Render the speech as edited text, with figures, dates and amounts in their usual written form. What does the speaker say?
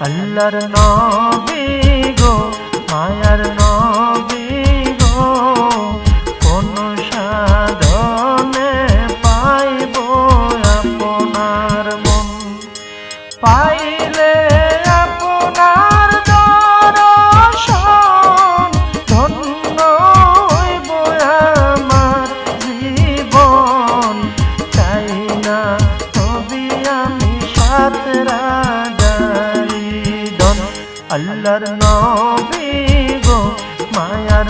আল্লাহর নবী গো মায়ার নবী গো কোন সাধনে পাইব আপনার মন পাইলে আপনার দর্শন ধন্য হইব আমার জীবন চাই না তবে আমি সাত রাজারি দন আল্লাহর নবী গো মায়ার